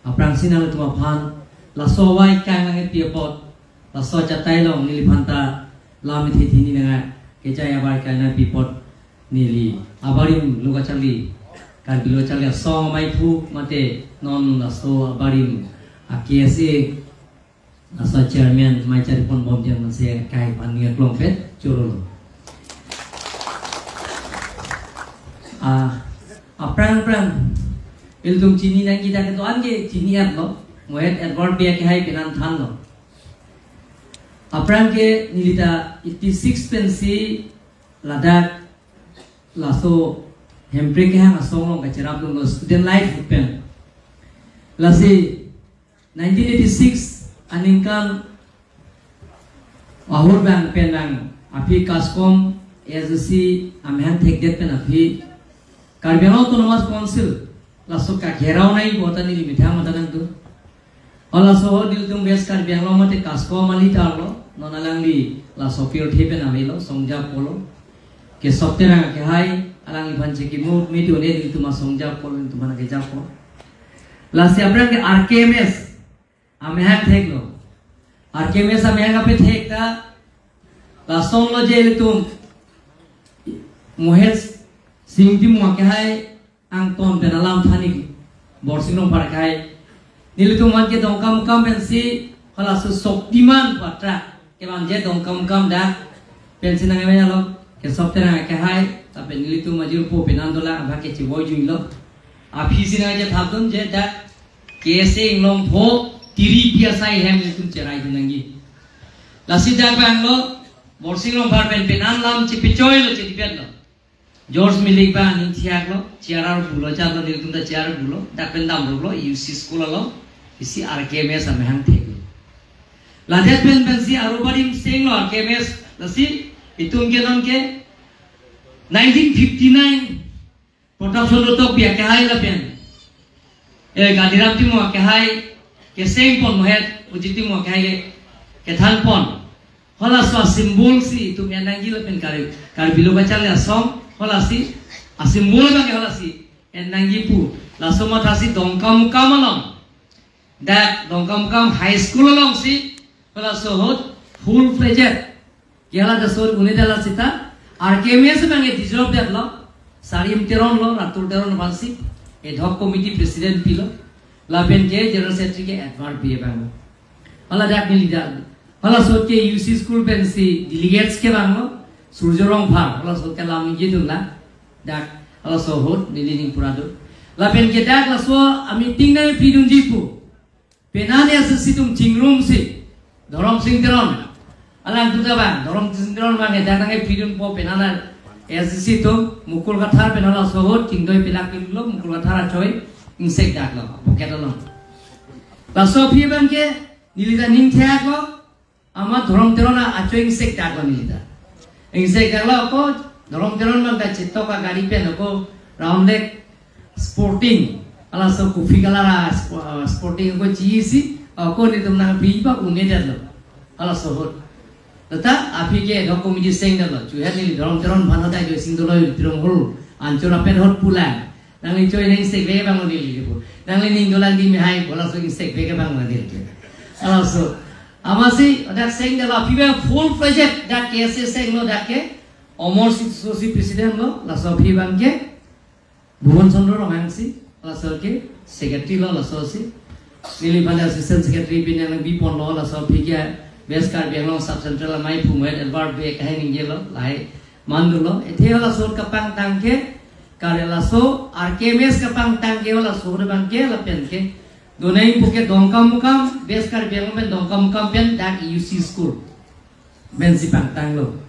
aprang sinang tuma phan la so wai kang nang pia pot la so chatai long nili phanta lamit hi thini nanga kejaya bar kana pi pot nili abarim luga chali kan bilo chali so mai thu mate non la so abarim akiase asa chairman mai cari pon bom jam se kai pania klong fet churul aprang iltung chini nang kita ke toan ke chini at lo moet advert be ke hai penan than lo aprang ke nilita 86 pensi ladak laso hempre ke hang asong lo kacharap lo student life pen lasi 1986 aningkan ahur bang penang api kaskom SSC amhan thekdet pen api Karbian Autonomous Council laso ka gherao nai bota ni mitha mata nang tu ala so dil tum bes Karbian lo mate kasko mali tarlo nonalang li laso pio thepe na melo songja polo ke soptera ke hai alang banche ki mu medio ne dil tuma songja polo tuma ke japo la se abra ke RKMS ame ha theklo RKMS ame ha pe thekta la song lo je tum mohes singti mo ke hai ang ton penalam thani borsino parkai nilitu man ke dongkam kam pensi khala su soktiman patra ke man je dongkam kam da pensi nang me lo ke soptera ke hai tape nilitu majur po penandola aba ke chi boy juilo afisi na je thabdon je da kese inglom pho tiri pia sai hem nilitu cherai dinangi lasida banglo borsino par penan lam chi pichoi lo chi dipet lo George milik ba ning thiak lo chiarar bulo cha lo dil tunda chiarar bulo dapen dam lo UC school lo isi RKMS amhang thek la det pen si arobarim sing lo RKMS lasi itung ke non ke 1959 production lo to pia ke hai la pen gadiram ti mo ke hai ke sing pon mohet ujiti mo ke hai ke than pon hola so symbol si itung enang gi la pen kar bilo ka chal asom holasi asimbol bang holasi enangi pu laso mathasi dongkam kamalong that dongkam kam high school along si holaso hot full fledged yala da sor gune dala sita RKMS bang e deserve that lo sarim teron lo ratul teron bansi ad hoc committee president pilo la pen ke general secretary ke advert be bang hala dak ni leader hala so ke UC school pen si delegates ke bang lo Surjorong Bhar, kalau so kalam ini tu lah, dak kalau so hot nilining purado. Lapen kita kalau so ami tinggal pidung jipu, penanya sesitum cingrum si, dorong singteron, alang tu bang, dorong singteron bang, datang ke pidung po penana, sesitum mukul kathar penala so hot cingdoi pelak lo mukul kathar coy, insek dak lo, poket lo. Kalau so pi bang ke nilita ning thiak lo, amat dorong terona acoy insek dak lo nilita. Insek kalau ko dorong teron man ka chitto ka gari pe noko rounded sporting ala so kufi kala sporting ko chisi ko ni tum na pi ba unge dalo ala so hot tata api ke dok komiti seng dalo chu he ni dorong teron bhana dai jo sing dolo tirom hol anchora pen hot pula nang ni choi ning sek be bang ni li ko nang ni dolan di me hai bola so insek be ke bang ni ala so amasi that saying that api be full project that case saying lo that ke Omor Sosi president lo la so phi bang ke Bhuvan Chandra Romangsi la so ke secretary lo la so si nili banda assistant secretary bin yang bi pon lo la so phi ke best card biang lo sub central mai phumet advert be ka hin ge lo lai mandu lo ethe la so kapang tang ke kare la so RKMS kapang tang ke la so bang ke la pen ke donai buke dongkam mukam beskar biang ben dongkam mukam pen dak UC school ben si pang tang lo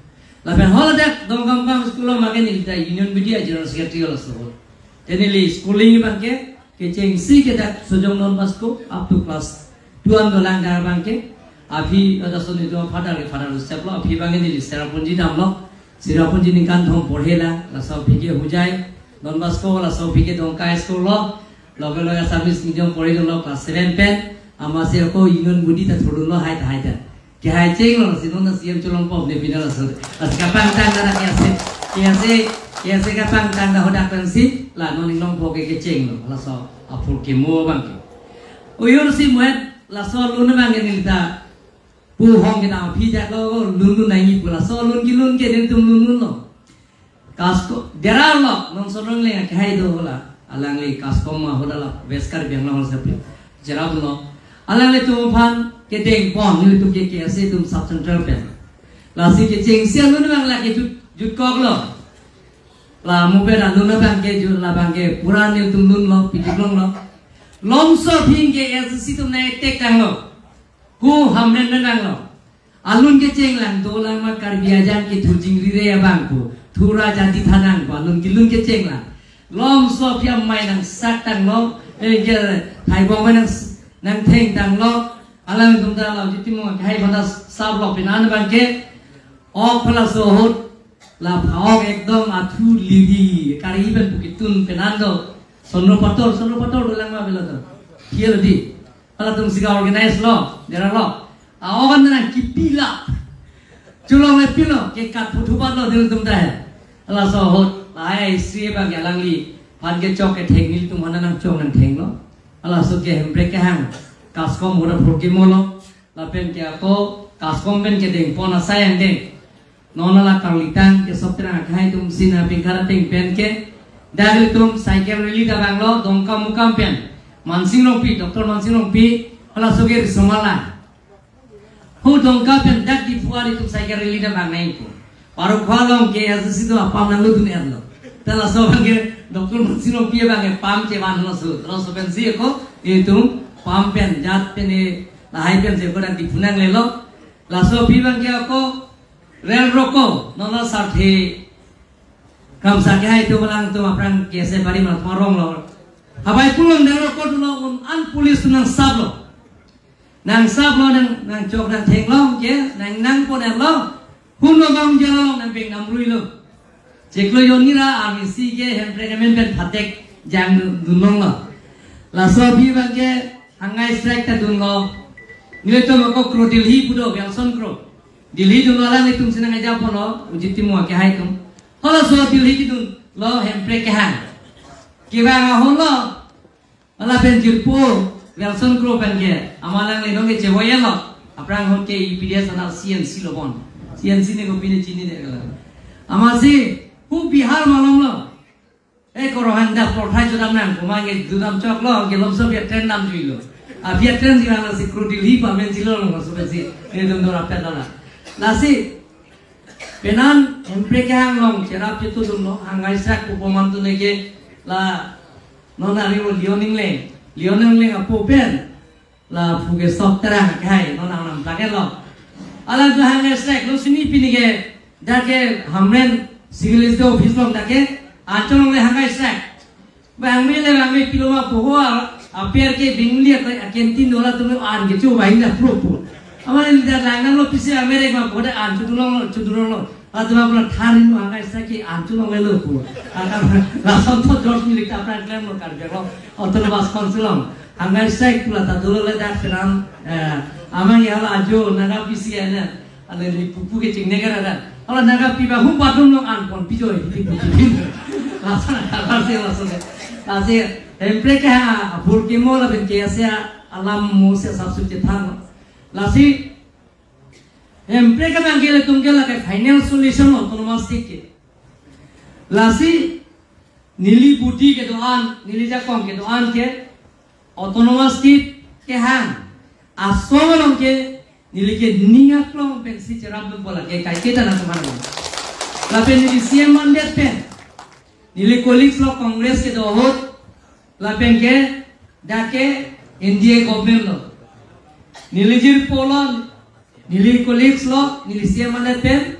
la pen hola dak dongkam mukam school lo magen ni da union media general secretary lo so teni li schooling bang ke cheng si ke dak sojong non pasko up to class 2 an dolang dar bang ke api ada so ni do father step lo api bang ni serapunji dam lo serapunji ni kan thong porhela la so phike hujai non pasko la so phike dongkai school lo loge loge service medium pori lo class 7 pen amase ko union budi ta thodu lo hai ta ke hai cheng lo sinon na CM cholong pop ne binala so as kapang tang na ke kapang tang na hodak kan si la non long po ke cheng lo la so apur ke mo bang ke uyor si muat la so lun na bang ni ta pu hong ke ta phi ja lo lun nai ni pu la so lun ki lun ke den tum lun lo kasko derar lo non so rong le ka hai do la alang le kasko ma hodala veskar beng lo se pe jarab lo alang le tu phan ke deng pon ni tu ke se tum sub central pe la si ke cheng sia lun bang la ke jut kok lo la mu pe da lun bang ke ju la bang ke puran ni tum lun lo pitik long lo long so phing ke si tum nai tek tang lo ku hamnen nang lo alun ke cheng lang do lang ma kar biajan ke thu jing ri re bang ku thura jati thanang ko alun ki lun ke cheng lang long so phiam mai nang sak tang lo e ke thai bong mai nang theng tang lo alang tum da lo jiti mo kai banda sab lo pinan bang ke ok phala so hot la phao ekdom athu livi kari ben pukitun penando sonro pator do lang ma bela to hiel di ala tum siga organize lo dera lo awan na kipila chulong le pilo ke kat phutu pa lo dil tum da ala so hot lai sri ba galang li pan ke chok ke theng ni tum hana nang chok nang theng lo ala so ke hembre ke hang kaskom hora phurki mo lo la pen ke ko kaskom ben ke deng pona sayang deng nonala karlitan ke soptra khai tum sina pingkara teng pen ke dagli tum cycle rally da banglo dongka mukam pen mansing rong pi doktor mansing rong pi ala soge somala hu dongka pen dak di fuari tum cycle rally da bang nai ko paru khwalong ke asisi to apam nang lu dunia lo tala so bange doktor mansing rong pi bange pam che ban lo so so pen si ko e tum pam pen jat pen e la hai pen se ko dak di funang le lo la so pi bange ko rel roko nona sarthi kam sakhe hai tu malang tu aprang kese bari ma thorong lo habai pulong dang roko tu lo un an police nang sab lo nang chok nang theng lo ke nang pon lo hun lo gam je lo nang ping nam lui lo cheklo yon ni ra army si ke hem pregnant ben phatek jang dunong lo la so bi bang ke hangai strike ta dun lo ni to ko krotil hi pudo belson kro Dilhi dun wala ni tum sinang aja pono ujiti mo ke hai tum hola so dilhi ki dun lo hempre ke han ki ba nga holo ala pen jirpo Wilson Group pen ke amalang le no ke chewoya lo aprang hon ke EPDS ana CNC lo bon CNC ne ko pine chini de gala amasi hu Bihar malong lo e ko rohanda porthai jodam nan ko mange dudam chok lo ke lom so bia tren nam jui lo a bia tren jila na security li pa men jilo lo so be si e dun do ra pedala nasi penan hempre ke hang long cerap itu dum lo hangai sak upaman tu nege la nona ri lioning le apo pen la fuge sok terang kai nona nam take lo ala tu hangai sak lo sini pinige dake hamren sigilis do office lo dake achong le hangai sak bang mi kilo ma poho aper ke bingli akentin dola tu an ke chu bain da pro amane lidar langan lo pisi amere ma boda anchu dulong lo atma pula tharin no anga saki anchu lo melo pu aka la santo George milik ta pra claim lo kar belo otolo bas konsulong anga sai pula ta dolo le da firam amang ya la ajo naga pisi ana ale ni pupu ke chingne gara da ala naga piba hum padum lo an pon pijo la sana la seempre ka burki mo la ben ke asa alam mo se substitute thang lasi empre ka mangele tumke la ka final solution autonomous ke lasi nili buti ke doan nili ja kom ke doan ke autonomous ke han asolong ke nili ke ningat lo pensi cerap dum bola ke kai ke dana samaro la pen nili CM mandat pen nili colleagues lo congress ke do hot la pen ke dake NDA government lo Nilijir polon, nili colleagues lo, nili siya mandat pen,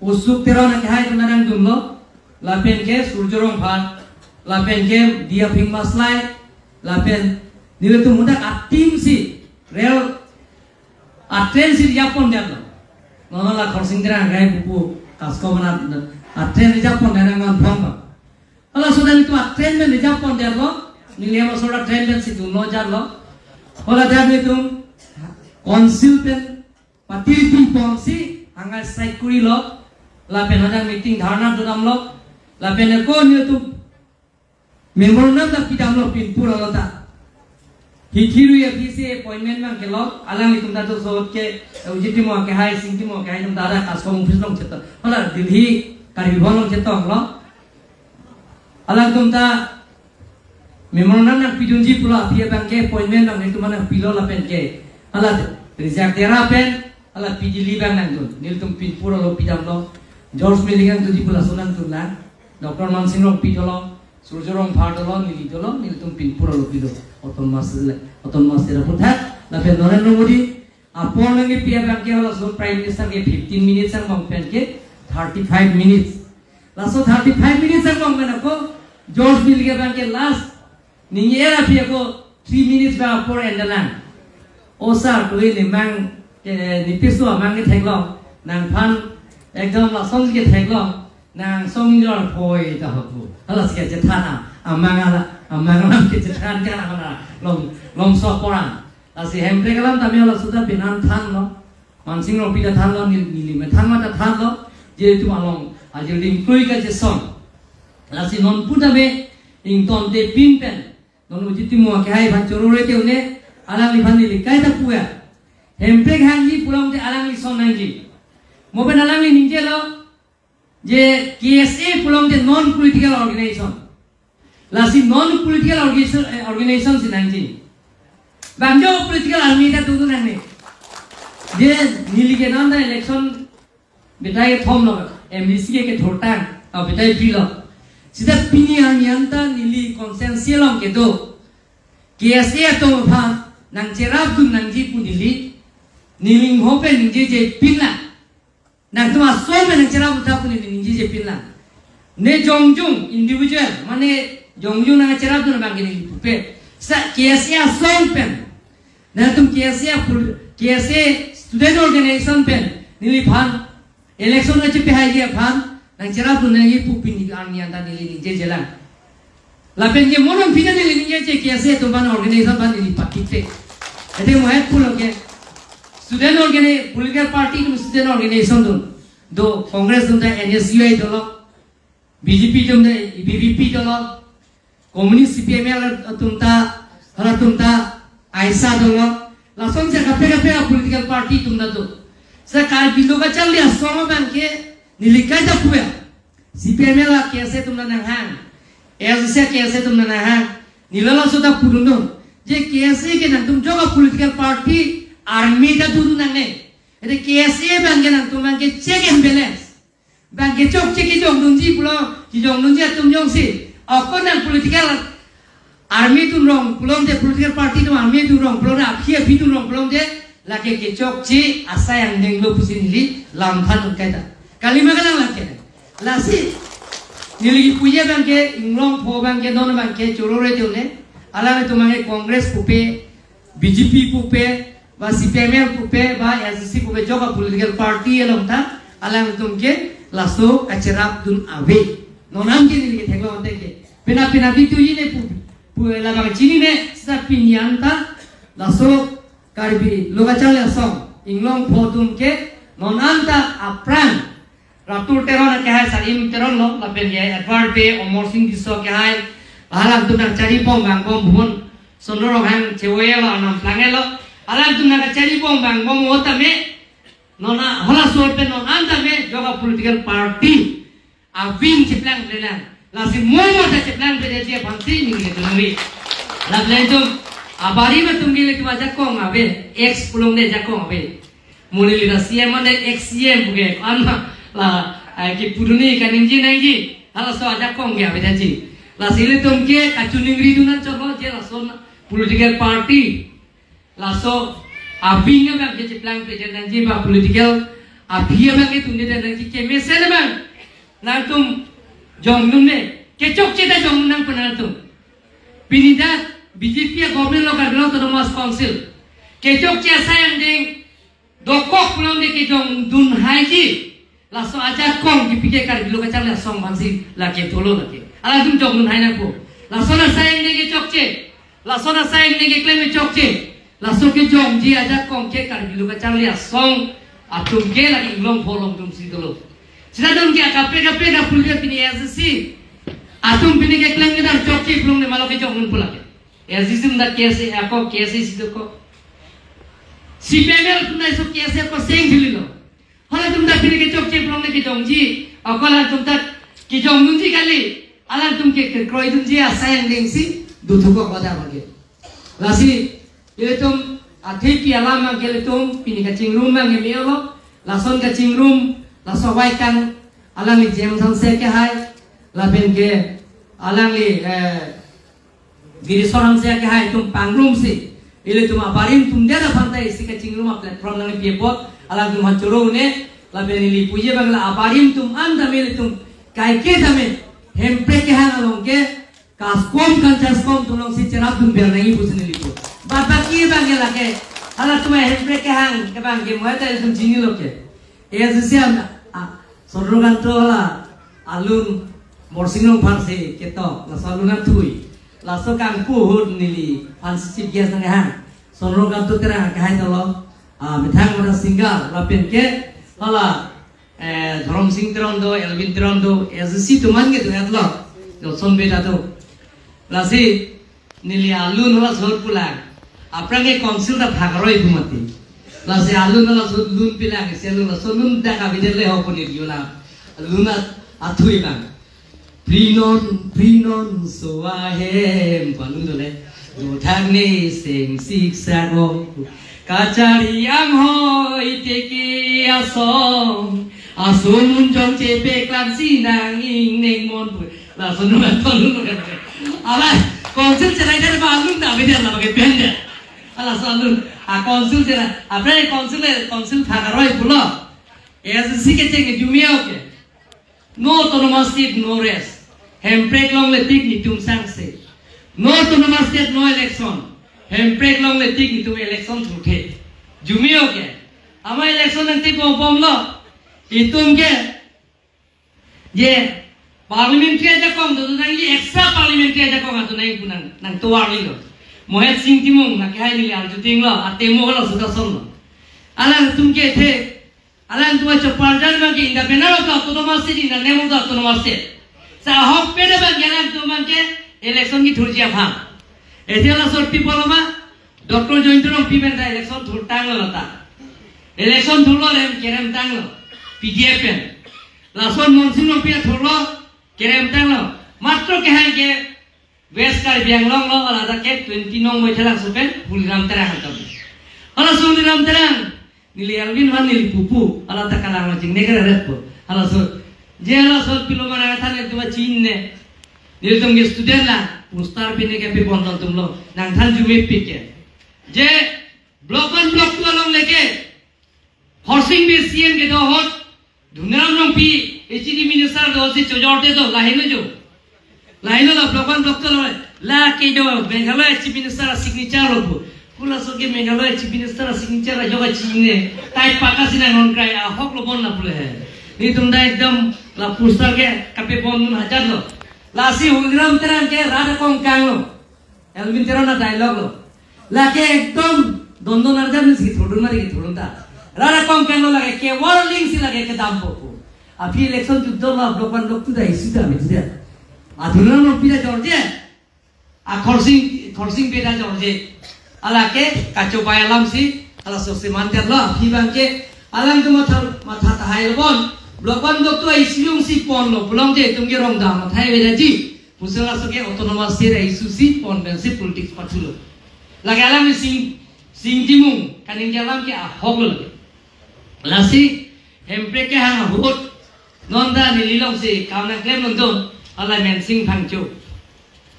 usuk tero na kahit manang dum lo, lapen ke surjorong phan, lapen ke dia ping maslay, lapen nili tu muda atim si rel atren si Japon dia lo, nono la crossing tera gay buku kasko manat atren di Japon dia nang bangba, kalau sudah itu atren di Japon dia lo, nili ama sudah atren si dum lo jar lo, kalau dia itu konsultan patirti ponsi hangai saikuri lo lapen hadang meeting dharna dodam lo lapen ko ni tu member nam da pidam lo pin pura lo ta Hikiru ya visi appointment mang kelok alang ni tumda tu sot ke ujiti mo ke hai singti mo ke hai tumda ada kaskom office long cheto hala Delhi karibon long cheto lo alang tumda memorandum nak pidunji pula pia bang ke appointment mang itu mana pilo la pen ke hala reject tera pen hala pijili bang nang tu nil tum pin pura lo pidam lo George Milligan tu ji pula sunan tu la Dr. Mansing lo pidolo Surjorong Bhardolo nil tum pin pura lo pido autonomous tera putha la pen Narendra Modi apon lagi pia bang ke hala so prime minister ke 15 minutes ang bang pen ke 35 minutes la so 35 minutes ang bang pen ko George Milligan bang ke last Ningira pia ko 3 minutes ba por endalang. Osar ko ni mang ni pisu mang ke theklo nang phan ekdom la song ke theklo nang song jor phoi ta hu. Hala ske je thana amanga ke je than ka na long so poran. La si hemple kalam tami hala suda binan than lo. Mansing ro pida than lo ni me than ma ta than lo je tu along ajil lim kloi ka je song. La si non puta be ing ton de pin pen non ujiti mo ke hai ban chorore te une alang li bhani li kai ta puya hempe hangi pulang te alang li son hangi mo ben alang li ninje lo je KSA pulang te non political organization la si non political organization sin hangi bangjo political army ta tu nang ne je nili ke nam da election betai thom lo MDC ke thotang a betai pi lo sida pini anianta nili consensual ang kedo KSA to pha nang cherap dun nang ji punili niling hope ninje je pinla nang tuma so me nang cherap utha punili ninje je pinla ne jongjung individual mane jongjung nang cherap dun bang ni pe sa KSA song pen na tum KSA student organization pen nili phan election na che pe hai ge phan nang cerap tu nangi pupin di army anda nili je jelang lapen je monon pija nili je KSA to ban organization ban nili pakite ete mo het pulo ke student organization political party to student organization do congress to NSUI to lo BJP to BBP to lo communist CPM tumta hara tumta aisa to lo la song se kape political party tumda to sa kal bindo ka chal dia soma ban ke nilikai ta puya CPM la KSA tumna nang hang SSA KSA tumna nang hang nilala sudah puruno je KSA ke nang tum joga political party army ta tudu nang ne ete KSA bang ke nang tum bang ke check and balance bang ke chok check ke jong nunji pulo ki jong nunji tum jong si akon nang political army tum rong pulong de political party tum army tum rong pulong na phia phi tum rong pulong de la ke chok chi asa yang deng lo pusin li lam than kai ta kalima kalang la ke lasi nili puye bang ke inglong pho bang ke don bang ke chorore te une ala to mange congress pupe BJP pupe ba CPM pupe ba SSC pupe joga political party elong ta ala tum ke laso kacerap dun ave nonam ke nili ke theklo ante ke pina bitu yi ne pu la bang chini ne sa pinyan ta laso karbi logachal song inglong pho tum ke nonam ta apran Ratul teron ke hai sarim teron lo lapen ye Edward Bay Omor Singh diso ke hai alam tu nak cari bom bang bom bun sonoro hang cewe lo anam plange lo alam tu nak cari bom bang bom ota me nona hola sor pe non anda me joga political party avin cheplang lelang lasi momo ta cheplang pe dia panti ni ke tunwi la blendum abari me tumgi le tuwa jakong ave ex pulong de jakong ave mulili na CM and ex CM buge anma la ki puruni kaninji nangi hala so aja kong gya bedaji la sile tum ke kachuningri dunan cholo je la so political party la so abinga ba ke plan president ji ba political abhiya ba ke tunde de nangi ke mesele ba na tum jongnun me ke chok che da jongnun nang pana tum pinida BJP government lo kadro autonomous council ke chok che sayang ding dokok pulong de ke jong dun haji laso aja kong dipikir kar bilo kacang la song bansi la ke tolo la ke ala tum jok nun hai na ko laso na sayang ne ke chokche laso na sayang ne ke klem chokche laso ke jong ji aja kong ke kar bilo kacang la song atum ke la inglong pholong tum si tolo sida dum ke kape na pulya pini SSC atum pini ke klem ke dar chokche plong ne malo ke jok nun pula ke SGC tum da case ako case situ ko CPML tum da iso case ko seng thililo hala tum da phir ke chok che prong ne ki jong ji akala tum ta ki jong nun ji kali ala tum ke kroi tum ji asayang ding si du thuko koda mage lasi ile tum athei pi ala ma gele tum pini ka chingrum ma nge miolo lason ka chingrum laso wai kan alang li jem sang se ke hai la ben ke alang li giri sorang se ke hai tum pangrum si ile tum aparim tum dera fantai si ka chingrum a platform nang pi pot alang tum hachoro ne la ben li puje bagla aparim tum anda mele tum kai ke dame hempre ke ha along ke kaskom kan chaskom tum long si cerap tum ber nai pusne li pot baba ki bagela ke ala tum hempre ke hang ke bang ke moeta tum jini loke SGC Sorrogan to la alun morsinong panse keto la saluna thui la so kang pu hud nili pansi chip gas nang ha sorrogan to tera kahai to lo mithang mora singal la pen ke hala Dharam Singh Tirondo Elvin Tirondo SGC to man ke to atlo to son beta to la si nili alun la sor pulang aprange council da bhagaroi bumati la se alun la so lun pilang se lun la so lun da ka bidele ho poni yola luna athui bang prinon so ahem palun dole do thagni sing sik sago kachari am hoi te ki asom asun jong che pe klam si nang ing neng mon la so lun palun dole ala konsen che lai da balun da bidele la ke pen de ala salun konsul jera apre konsul thagaroi pulo SGC ke cheng jumia ke no autonomous state no rest hemprek long le tik ni tum sang se no autonomous state no election hemprek long le tik ni tum election thuthe jumia ke ama election nanti bom lo itum ke je parliamentary ja kom do nang li extra parliamentary ja kom atu nai punang nang tuar li lo Mohet Singh Timung na kahai ni al juting lo atemo lo sudah son lo alang tum ke the alang tum chaparjan ma ke inda benar ka autonomous state inda nemu da autonomous state sa hok pe da galang tum ke election ki thurjia phang etela sorti poloma Dr. Jointro pimen da election thurtang lo ta election thurlo rem kerem tang lo PDF lason monsin pi thurlo kerem tang lo matro ke hai ke West Bianglong lo ala ke 20 nong moi thalang supen Puliram terang hatam ala Puliram terang nili Alvin wan nili pupu ala ta kalang jing negara reppo ala so je ala so pilo mana thane tuma chinne nil tum ge student la mustar pine ke pe bondon tum lo nang than jume pike je block on block tu along leke horsing be CM ke do hot dhunam nong pi HD minister do se chojorte do lahine jo laino la block doctor la ke do Meghalaya chief minister signature lo pula so ke Meghalaya chief minister signature joga chine tai pakasina non kai a hok lo bon la pule hai ni tum da ekdam la pustar ke kape bon nun hajar lo la si Puliram terang ke rada kong kang lo Elvin Tirona dialogue lo la ke ekdam dondon arjam ni si thodun mari ke thodun ta rada kong kang lo la ke warning si la ke dam po api election juddo la block tu da isu da me Adunan no pida George a khorsing beda George ala ke kacho bayalam si ala sose manter lo phi bang ke alang tu matha tahai bon blokan dok tu isyung si pon lo belong je tum ge rong da mathai beda ji pusala so ke autonomous state isu si pon ben si politics pathulo lagi alam sing timung kaning jalam ke a hogol lasi hempre ke hang hot nonda nililong si kamna klem non Allah mensing pangcu.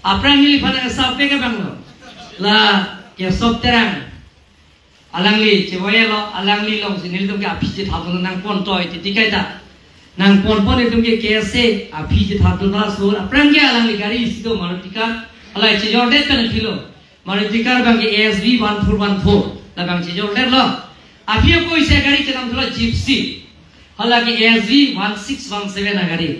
Apa yang dilihat sampai ke banglo? La ke sop terang. Alang li cewaya lo, alang li long sini tu ke api je thapun nang pon toy tikai ta. Nang pon itu ke kese api je thapun la sur. Apa yang ke alang li gari isi tu marutika. Allah cejor det kan kilo. Marutika bang ke ASV 1414. La bang cejor det lo. Api aku isi gari cenam tu lo gypsy. Allah ke ASV 1617 gari.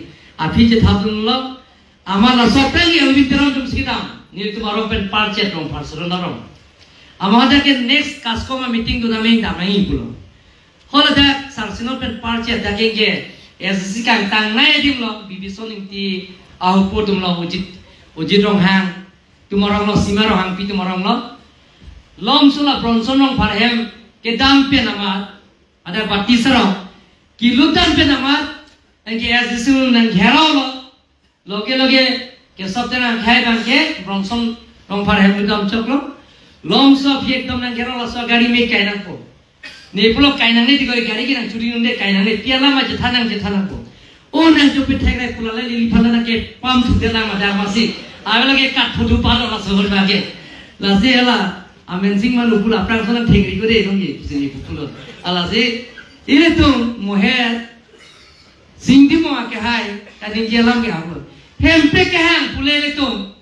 Api je thapun lo amala sopeng Elvin Tirondum sekitam ni tomorrow pen parchet rong parceron rong amada ke next kaskoma meeting do nameng damai pulo hola da sarsino pen parchet da ke SGC kang tang nai dim lo bibison ti au podum lo ujit rong hang Tumorong lo simaro hangpi tumorong lo. Lom sula bronsonong parhem ke dampe namat. Ada batisaro. Kilutan pe namat. Engke asisun nang gherao lo. Loge ke sabtena khai bangke bronson rong parhem dam choklo. Lom so fiek dam nang gherao lo so gari me kainang ko. Ne pulo kainang ne digori gari ki nang churi nunde kainang ne piala ma jethanang ko. O nang jope thairai pulala lili phalana ke pam thudela ma da masi. Agala ke kat phudu palo la sohor bage. La se ala amen sing ma lupula prang sana thegri gore ngi sini pulo. Ala se ile tum moher singdi mo ke hai tadi jelam ke abo. Hempe ke hang pulele tum.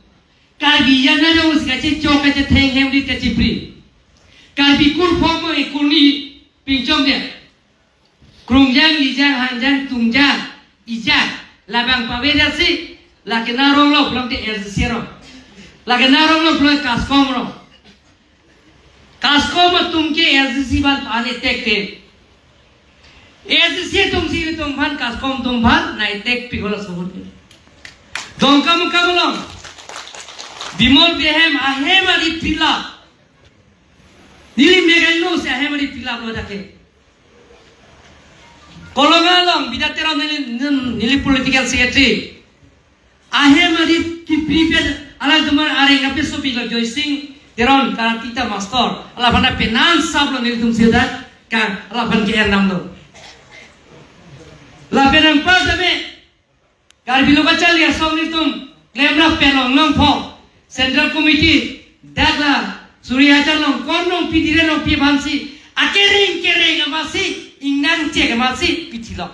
Kalbi yana jo us kache chok kache theng hem di kache pri. Kalbi kun phomo e kuni pingchong de. Krungjang lijang hanjang tungjang ijang labang paweda si la que narong lo plom te erzero la que narong lo plom kaskom ro kaskom tum ke erzisi ban ane tekte erzisi tum si tum ban kaskom tum ban nai tek pigola sohor dongkam kabolom bimol behem ahem ari pila nili megano se ahem ari pila lo dake kolongalong bidatera nili political secretary ahem ari ki prepare ala tumar are ngape sopi lo joising teron karatita master ala bana penan sablo nili tum seda ka ala ban ke nam lo la penan pa dame kar bilo bachal ya som nili tum lemra pelong long pho central committee dagla surya chalong konong pidire no pi bansi akering amasi inang cek amasi pitilo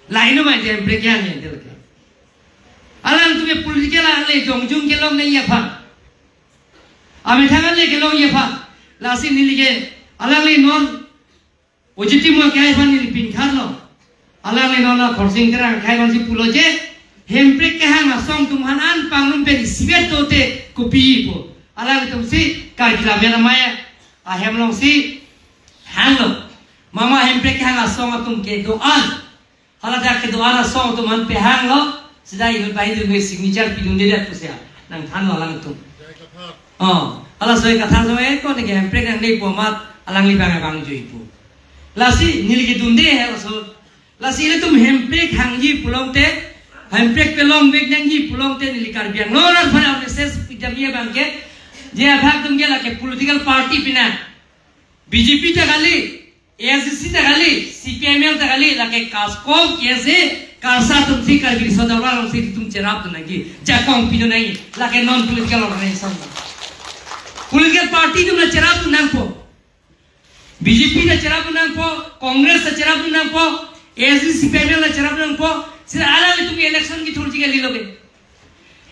laino ma jem prekyan ne del alang tume political ale jongjung ke long nei apha ame thangal le ke long ye pha lasi nilige alang le non positive mo kai phan ni pin kharlo alang le non la khorsing kra khai ban si pulo je hemprek ke hang asong tum hanan pangnum pe sibet tote kopi po alang tum si kai dila mena maya a hemlong si hanglo mama hemprek ke hang asong tum ke doan hala da ke doan asong tum han pe hanglo sidai il bai de signature pidun de dat pusia nang than lo lang tum ala soi katha soe ko ne ke prek nang nei pomat alang li bang bang joi pu lasi nil ke dunde he so lasi le tum hemprek hangji pulong te hemprek pelong bek nangji pulong te nil kar biang no rar phana ses pidamia bang ke je bhag tum gela ke political party pina BJP ta gali ASC ta gali CPM ta gali la ke kasko kese Karsa tum si kar biri sodawar tum si tum cerap tu nagi jakong pino nai la ke non political organization political party tum na cerap tu nang po BJP na cerap tu nang po Congress na cerap tu nang po ASC CPM na cerap tu nang po sila alang li tum election ki thurji ke liloge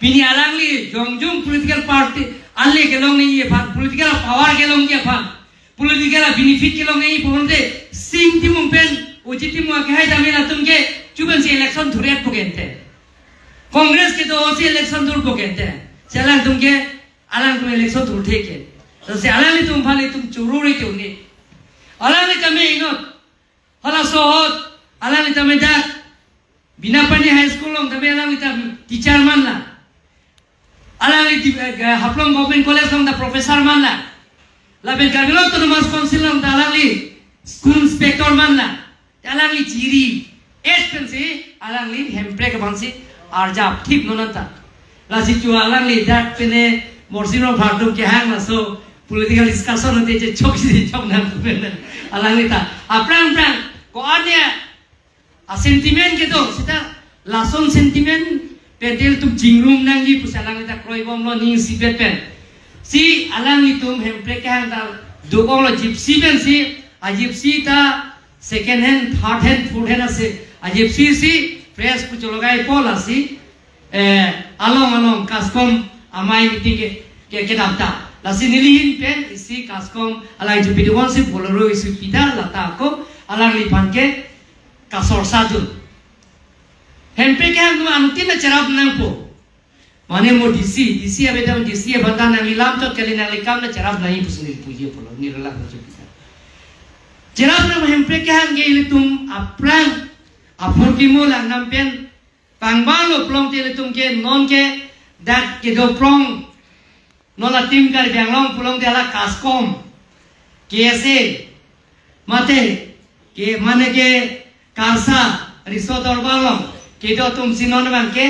pini alang li jongjung political party alle ke long nei ye phan political power ke long ye phan political benefit ke long nei ponde sing timum pen ojiti mo ke hai damena tum ke Cuban si election thuriat pokente, Congress ke to si election thur pokente, jalan tumke alang tum election thur theke, so si alang ni tum phale tum chururi ke uni, alang ni kami ingat, hala sohot, alang ni kami dak, bina pani high school long tapi alang ni tam teacher man la, alang ni haplong government college long da professor man la, laben karbilong tu mas council long da alang ni school inspector man la, alang ni ciri. Expensi alang li hemprek bansi arjap ठीक नोनता लासी चु alang li dat pene morsino phartum ke hang so political discussion hote je chok na pene alang li ta aprang ko anya a sentiment ke to sita lason sentiment pedel tum jingrum nangi pus alang li ta kroi bom lo ning si pen si alang li tum hemprek ke hang ta dogong lo gypsy pen si a gypsy ta second hand third hand fourth hand ase ajib si fresh kuch logai pola si along kaskom amai meeting ke dapta lasi nilihin pen isi kaskom alai ju pidon si boloro isi pida lata ko alang lipan ke kasor sadu hempe ke hang anutin na charap nang po mane mo dc abeda dc banda nang lilam to kali nang likam na charap nahi pusni puji polo nirala ko pida charap na hempe ke hang ge tum aprang apur kimo lang nampen pangbalo plong tele tum ke non ke dat ke do prong nola tim kar bianglong pulong te ala kaskom kese mate ke mane ke karsa risot orbalong ke do tum sinon bang ke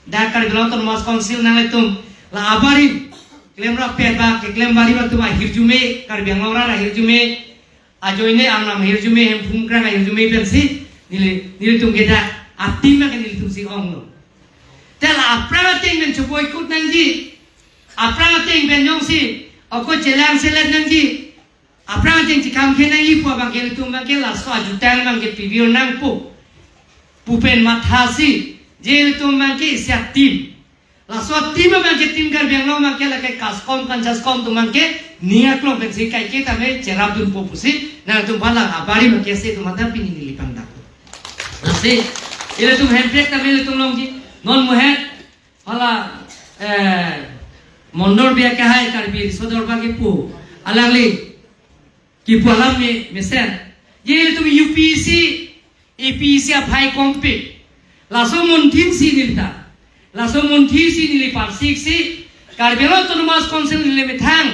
dakar bilang ton mas konsil nang tum la abari klem rak pe ba ke klem bari ba tum hirjume kar bianglong ra hirjume ajoine anam hirjume hem phumkra hirjume pensi nili tum ke da atima ke nili tum si ong lo tela apra ting men chupoi kut nang ji apra ting ben yong si ako chelang selet nang ji apra ting chikam ke nang i po bang ke tum bang ke la so ajutang bang ke pibir nang pu pen mathasi je tum bang ke sia tim la so tim bang ke tim kar biang lo bang ke la ke kaskom kan jaskom tum bang ke niak lo ben si kai ke ta me cherap dun po pusi na tum bala abari bang ke se tum mata pin ni lipan dak nasi ile tum hemprek ta me tum long ji non muhet hala mondor bia ke hai kar bi sodor ba ke pu alangli ki pu alam me mesen ye tum UPC APC apai kompe laso montin si nilta laso montin si nili parsik si kar belo to mas konsel nile methang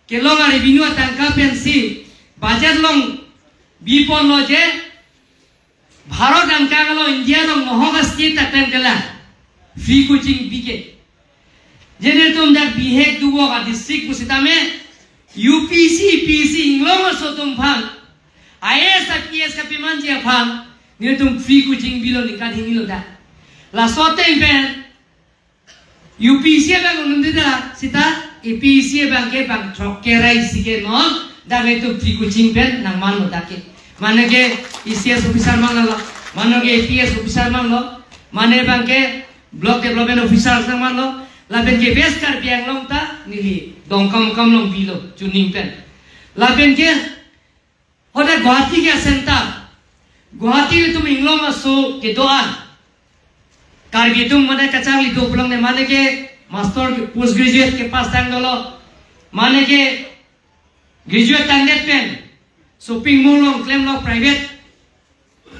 ke long ari binu atangka pensi bajar long bipon lo je bharot angka galo india long mohonga state atem kala free coaching bike jene tum dak bihek dugo ka district pusita me UPC PC inglong so tum phang IS PS ka piman je phang ni tum free coaching bilo nikad hinilo da la sote ben UPC bang unundida sita APC bang ke bang trokerai sike non da me tum free coaching ben nang man dake manage ICS officer man lo manage APS officer man lo mane bang ke block development officer sang man lo laben ke best kar biang long ta nili dongkam kam long bilo tuning pen laben ke hoda Guwahati ke center Guwahati tum inglong aso ke doan kar bi tum mane kachang li do pulang ne mane ke master ke post graduate ke pas tang dolo mane ke graduate tang net pen shopping mall long claim long private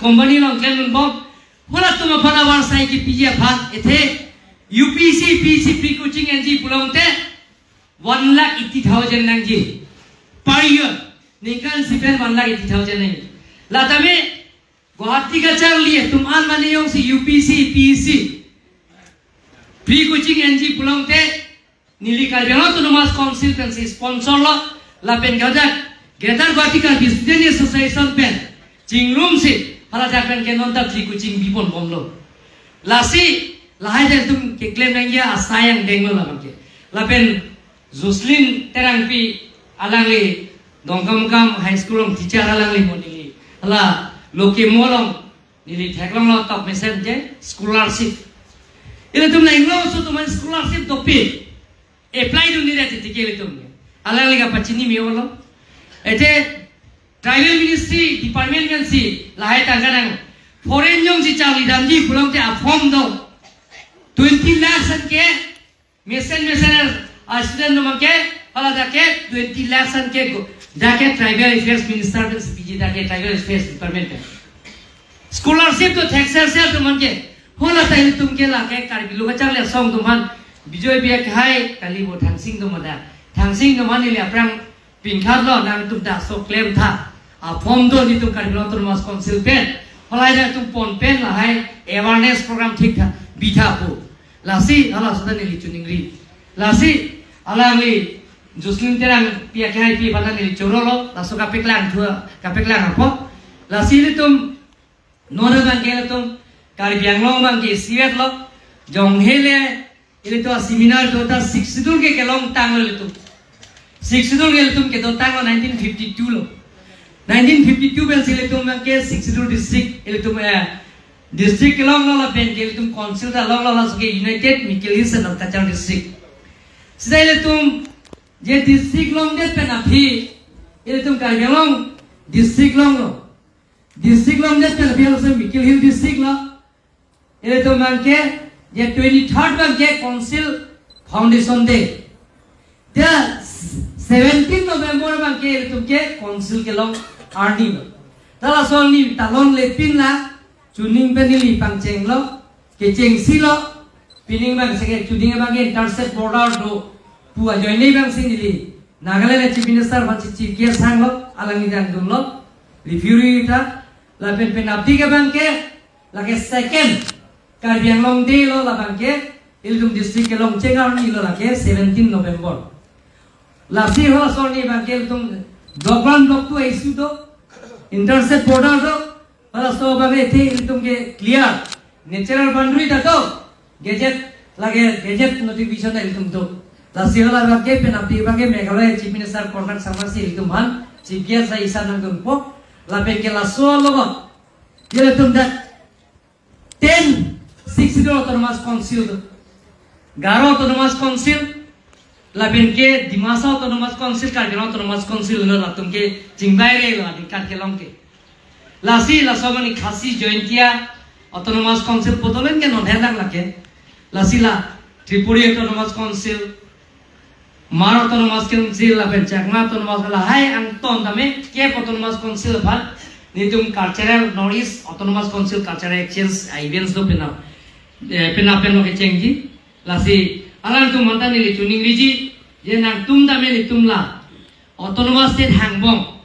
company long claim long hola tum phana war sai ki pija phan ethe UPC PC pre coaching NG pulang te 1,80,000 nang ji per year nikan sipen 1,80,000 nang la tame Guwahati ka chang liye tum an mane yong si UPC PC pre coaching NG pulang te nili kar belo to mas council pen si sponsor lo la pen gadak Greater Guwahati ka student association pen jingrum si hala jak pen ke non ta pre coaching bipon bomlo lasi lahai de tum ke claim nang ya asayang denglo la ke lapen Jocelyn terang pi alangli dongkam kam high school long teacher alangli monili ala loke molong nili thaklong lo top message je scholarship ile tum nang lo so tum scholarship to pi apply du ni rete tikele tum alangli ka pachini mi wolo ete tribal ministry department kan si lahai tangkarang foreign yong si chawli damji pulang te a form do 20 lakhs ke mesen student no ke hala dake 20 lakhs ke dake tribal affairs minister ben pj dake tribal affairs department scholarship to taxer se to man ke hola tai tum ke la ke kar bilu ka chang le song to man bijoy bia khai kali bo thangsing to mada thangsing to man le aprang pinkhat lo nang tum da so claim tha a form do ni tum kar bilu to mas council pen hola ja tum pon pen la hai awareness program thik tha bitha po lasi ala sudah nili cuningri lasi ala nili Jocelyn terang pia kai pi pada nili corolo lasu kapeklang thua kapeklang apa lasi litum nora bang ke litum kari bianglong bang ke siwet lo jonghele ile to seminar to ta 62 ke kelong tanglo litum 62 ke litum ke to tanglo 1952 lo 1952 bel litum bang ke 62 district ile tum district long la pen ke tum council da long la ke united mikilisen of kachar district sidai tum je district long de pen aphi ile tum ka long district long lo district long de pen aphi so mikil hill district lo ile tum man ke je 23rd bang ke council foundation day the 17 November bang ke ile tum ke council ke long arni lo tala so ni talon le pin la tuning penili pangceng lo ke ceng si lo pining bang sege tuning bang intercept border do puwa joinei bang singili Nagaland Chief Minister banci chief guest hanglo alangi jang dunlo review ita la pen abdi ke bangke la ke second Karbi Anglong day lo la bangke Iltum district ke long chengar ni lo la ke 17 November la si ho so ni bangke iltum Dokran block to issue do intercept border do hala so bangke the iltum ke clear natural boundary da to gadget lage gadget notification da iltum do la si ho la bangke pen abdi bangke Meghalaya Chief Minister Cormac Samasi iltum han chief guest sa isa nang po la pen ke la so lo iltum da 10-6 autonomous council Garo autonomous council la benke Dimasa autonomous council Kargil autonomous council no la tumke jingbai re lo adi karke longke la si la somani khasi jointia autonomous council potolen ke non helang lake la si la Tripuri autonomous council Mar autonomous council la ben Chakma autonomous la hai angton tame ke autonomous council bhat nitum cultural Northeast autonomous council cultural exchange events do pena peno ke chengi la si alang tum manta ni tuning liji je nang tum da me tum la autonomous state hangbong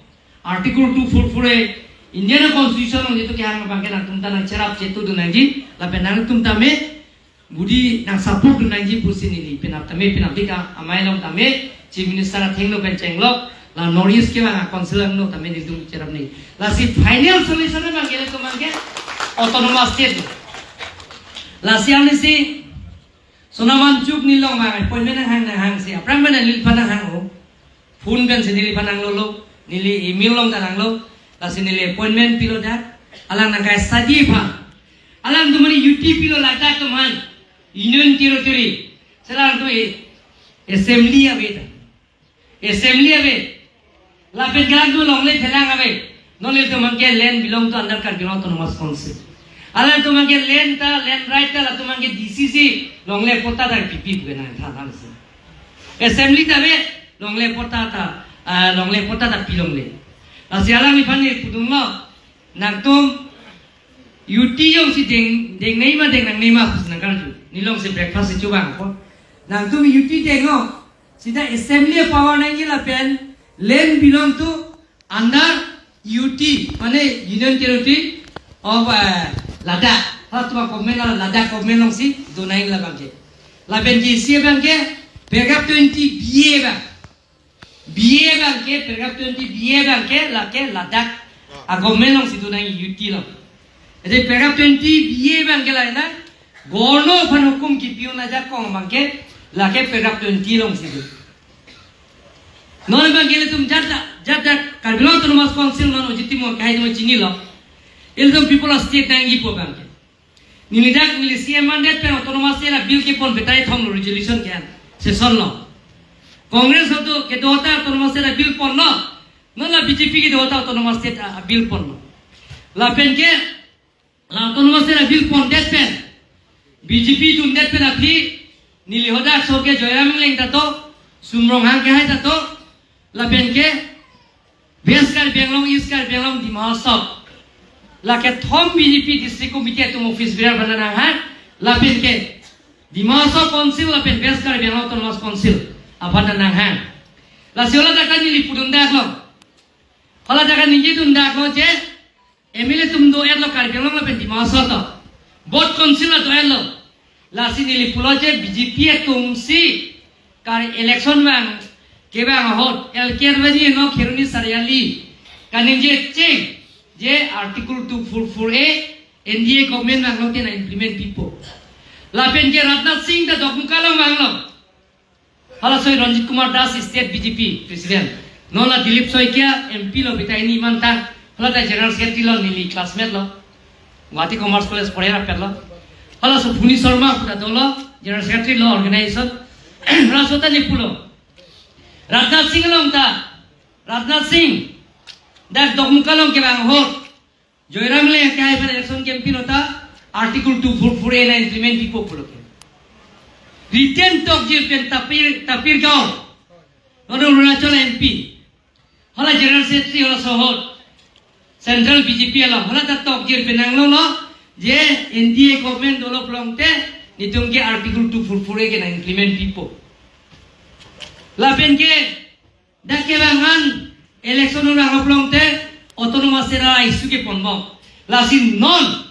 article 244 Indian constitution ng dito ke hang bangke nang tum ta nang cerap cetu du nangji la penang tum ta me budi nang support du nangji pusin ni penap ta me penap dika amai long ta me chief minister thing no ben chenglok la Northeast ke bang council no ta me ni tum cerap ni la si final solution bang ke to bangke autonomous state la si amni si Sonaman cuk nilong mangai appointment hang si aprang mana nil panang hang ho phone kan si nili panang lo nili email long tanang lo la si nili appointment pilo dak alang nang kai sadi pha alang tumani UT pilo lata tuman union territory selang tu assembly ave la pet galang tu long le thelang ave no le tuman ke land belong to under Kargil autonomous council alang tuman ke land right ta la tuman ke DCC longle pota da pipi bukan tha se assembly ta be longle pota da pilongle asialang ni phani pudunglo naktum UT yong si deng nei ma khusna kan nilong se breakfast chu bang ko naktum UT dengo sida assembly power nai la pen land belong to under UT mane union territory of Ladakh Hatwa Komena Ladakh Komenong si donaing la bangke la benji si bangke pergap 20 BA bangke pergap 20 BA bangke la ke Ladakh a Komenong si donaing UT lo ede pergap 20 BA bangke la na gono phan hukum ki piu na ja kong bangke la ke pergap 20 long si non bangke le tum jata Kargil autonomous council non ojitimo kai mo chini lo ilzam people of state nangi po bangke Nilidak milisia mandate pen autonomous state bill ke pon betai thong resolution kyan session lo Congress hoto ke dota autonomous state bill pon no la BJP ke dota autonomous state bill pon no la pen ke la autonomous state bill pon det pen BJP jun det pen api nili hoda so ke joyram leng ta to sumrong hang ke hai ta to la pen ke Beskar Benglong Iskar Benglong di Mahasab la ke thom BJP district committee tum office biar banana han la pen ke Dimasa council la pen Beskar Benglong autonomous council apana nang han la siola dakan ni pudun dak lo hala dakan ni tun dak lo je MLA tum do lo Kargil la pen Dimasa to board council la do lo la si ni pulo je BJP tum si kar election bang ke bang hot el kerwaji no kheruni sariali kanin je cheng je article 244A NDA government manglo ke na implement people la pen ke Rajnath Singh da dokmukalam manglo hala soi Ranjit Kumar Das state BJP president no la Dilip Soikia MP lo bitai ni manta hala da general secretary lo nili classmate lo Guwahati commerce college porera perlo hala so Phuni Sharma puta dolo general secretary lo organization hala so ta ni pulo Rajnath Singh that dokmukalong ke bang hot joiram le kai par election campaign hota article 244A na implement people pulo ke written talk je pen tapir gaon ono Arunachal MP hala general secretary hala sohot central BJP ala hala ta talk je pen anglo lo je NDA government dolo plongte nitung ke article 244A ke na implement people lapen ke dak ke bangan election orang oplong te autonomous era isu ke ponmo lasin non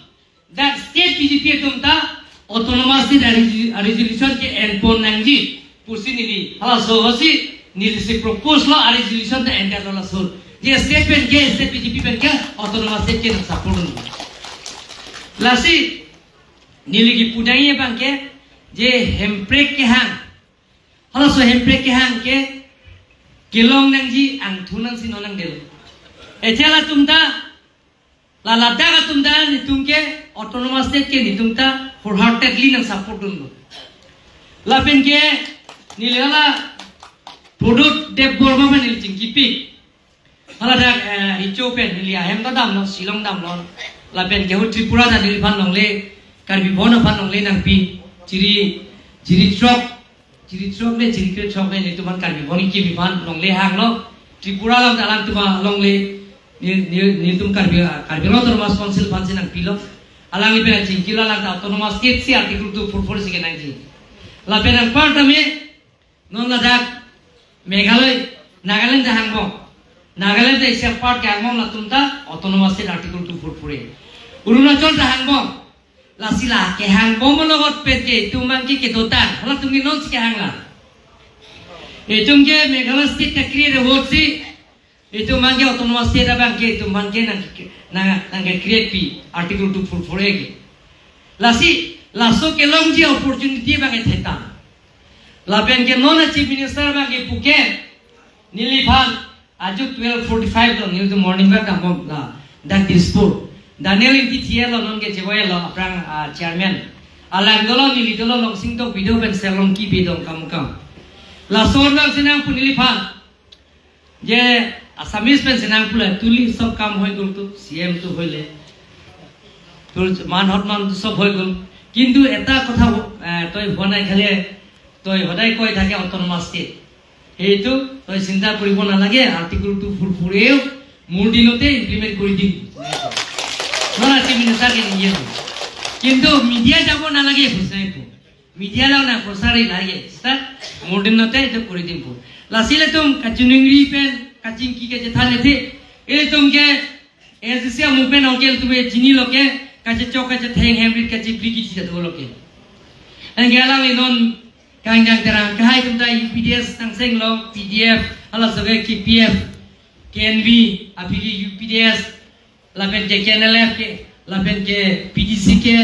that state PDP tumta autonomous resolution ke endpon nangji pusi nili hala so hosi nili se propose la resolution te ender la so je state pen ke state PDP pen ke autonomous state ke support lasi nili ki pudai bang ke je hemprek ke hang hala so hemprek ke hang ke kilong nangji ang thunan sinonang del echala tumta la ladakh tumta nitung ke autonomous state ke nitungta wholeheartedly nang support dun la pen ke nilala product deb borma ban nil chingkipi hala dak richo pen nilia hem da dam no silong dam no la pen ke tripura da nil ban long le karbi bona ban long le nang pi jiri truck le jiri ke truck le nituman karbi boni ki biban long le hang no tripura lam dalam tuma long le ni tum karbi lo autonomous council ban sin nang pilo alang ni pen chingkila la autonomous state si article 244 si ke nang ji la pen ang part me non la dak meghalaya nagaland jahang mo nagaland de se part ke mo la tumta autonomous state article 244 urunachal jahang mo la sila ke hang mo logot pete tumang ke dotan hala tumi non ke hang la etum ke meghalaya state ta create hotsi etum mang ke autonomous state bang ke etum mang ke nang ke create pi article 244 ke lasi laso ke long ji opportunity bang e theta la pen ke non chief minister bang ke puke nili bhal aju 12:45 do new morning ba kam la dak dispur Daniel inti tielo non ke jeboelo aprang chairman alang dolo nili dolo long sing to video ben selong ki bidong kam la son bang sinang punili phan je asamis ben sinang pula tuli sob kam hoy gul tu CM tu hoile tur man hotman sob hoy gul kintu eta kotha toy bonai khale toy hodai koi thake autonomous state hetu toy sinta puribo na lage article 244 murdinote implement kori di Nona chief minister ke niye kintu media jabo na lage phusai pu media la na prosari lage sta murdinote to kori din pu lasile tum kachuningri pen kaching ki ke thale the e tum ke SC movement onkel tume jini loke kache choka che theng hybrid kache briki chi to loke an gala we non kanjang terang kai tum dai UPDS tang seng lo PDF ala soge ki PF KNV apigi UPDS lapen ke KNLF ke lapen ke PDC ke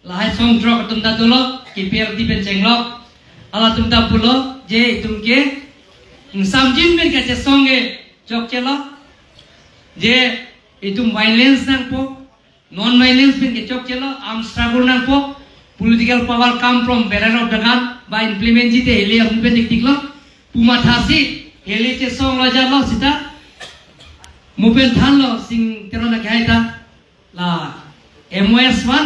lahai song drop tum da dolo ki PRD pen chenglo ala tum da pulo je tum ke samjin ben kache songe chok chelo je itum violence nang po non violence ben ke chok chelo armed struggle nang po political power come from barrier of dagan by implement jite hele hum ben diklo puma thasi hele che song lo jalo sita Mupel thanlo sing terona kaita la MOS1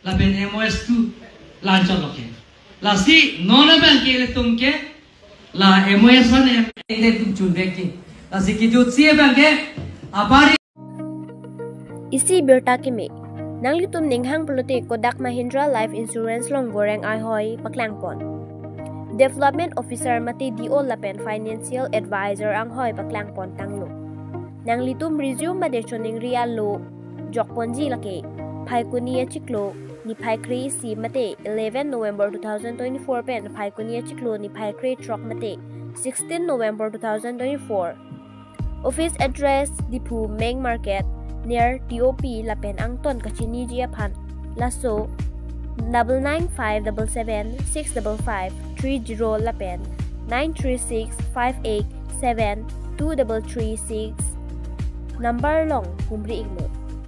la ben MOS2 la choloke la si nona ban ke le tumke la MOS1 ele tum chunbeki la si ki jutsi ban ke apari isi berta ke me nangli tum ninghang plote Kodak Mahindra Life Insurance long goreng ai hoi paklangpon development officer mati DO lapen financial advisor ang hoi paklangpon tanglo nang litum resume ma de choning ria lo jokponji lake phai kunia chiklo ni phai kri si mate 11 November 2024 pen phai kunia chiklo ni phai kri truck mate 16 November 2024 office address Dipu Main Market near TOP lapen angton kachini jia phan laso 99577 655 30 lapen 936 58 7 2336 number long humri iglo